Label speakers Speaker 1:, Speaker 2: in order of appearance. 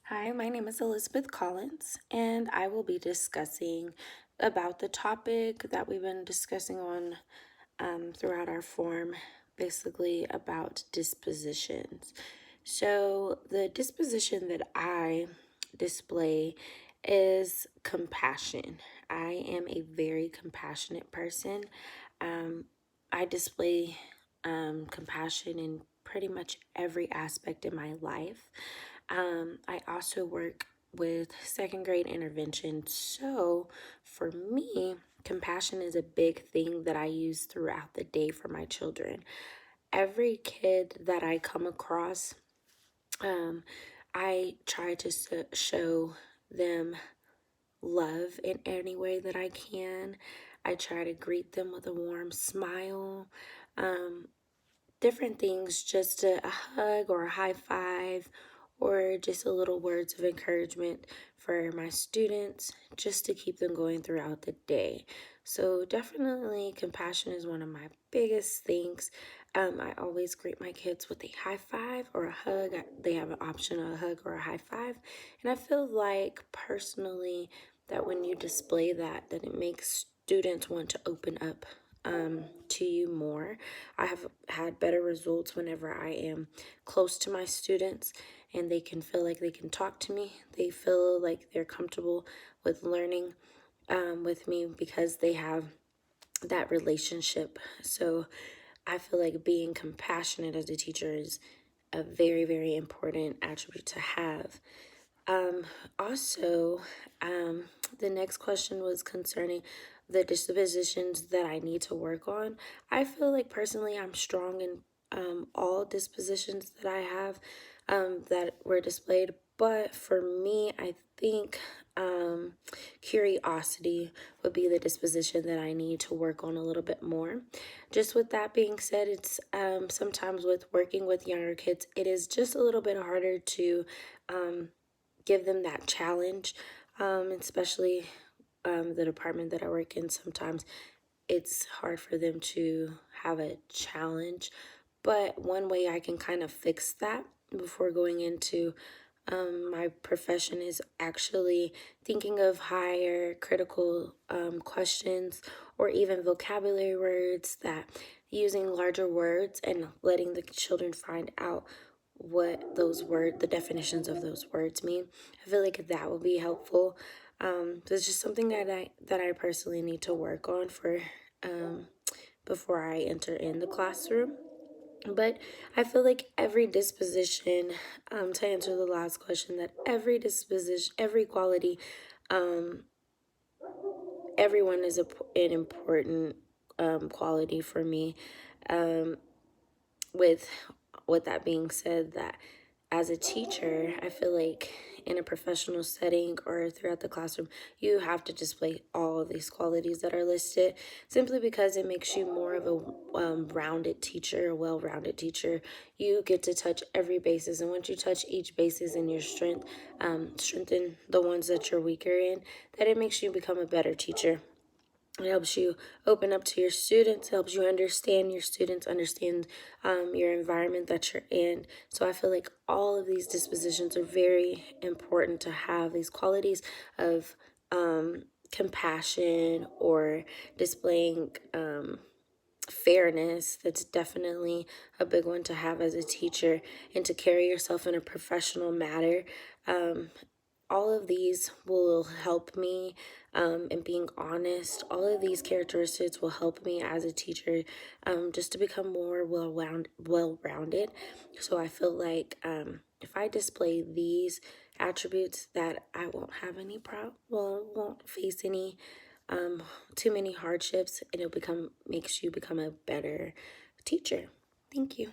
Speaker 1: Hi, my name is Elizabeth Collins, and I will be discussing about the topic that we've been discussing on throughout our form, basically about dispositions. So, the disposition that I display is compassion. I am a very compassionate person. Um, I display compassion in pretty much every aspect in my life. I also work with second grade intervention. So for me, compassion is a big thing that I use throughout the day for my children. Every kid that I come across, um, I try to show them love in any way that I can. I try to greet them with a warm smile. Um, Different things, just a hug or a high five or just a little words of encouragement for my students just to keep them going throughout the day. So definitely compassion is one of my biggest things. I always greet my kids with a high five or a hug. They have an option of a hug or a high five. And I feel like personally that when you display that it makes students want to open up to you more. I have had better results whenever I am close to my students and they can feel like they can talk to me. They feel like they're comfortable with learning with me because they have that relationship. So I feel like being compassionate as a teacher is a very, very important attribute to have. Um, also, um, the next question was concerning the dispositions that I need to work on. I feel like personally I'm strong in all dispositions that I have that were displayed, but for me, I think curiosity would be the disposition that I need to work on a little bit more. Just with that being said, it's sometimes with working with younger kids, it is just a little bit harder to give them that challenge, especially the department that I work in. Sometimes it's hard for them to have a challenge, but one way I can kind of fix that before going into my profession is actually thinking of higher critical questions or even vocabulary words, that using larger words and letting the children find out what the definitions of those words mean. I feel like that will be helpful. It's just something that I personally need to work on for um, before I enter in the classroom. But I feel like every disposition, to answer the last question, that every disposition, every quality, um, everyone is an important quality for me. Um, with with that being said, that as a teacher, I feel like in a professional setting or throughout the classroom, you have to display all of these qualities that are listed simply because it makes you more of a rounded teacher, a well-rounded teacher. You get to touch every basis, and once you touch each basis in your strength, strengthen the ones that you're weaker in, that it makes you become a better teacher. It helps you open up to your students, helps you understand your students, understand your environment that you're in. So I feel like all of these dispositions are very important to have, these qualities of compassion or displaying fairness. That's definitely a big one to have as a teacher, and to carry yourself in a professional manner. Um, all of these will help me in being honest. All of these characteristics will help me as a teacher just to become more well-rounded. So I feel like if I display these attributes, that I won't have any won't face any too many hardships, and makes you become a better teacher. Thank you.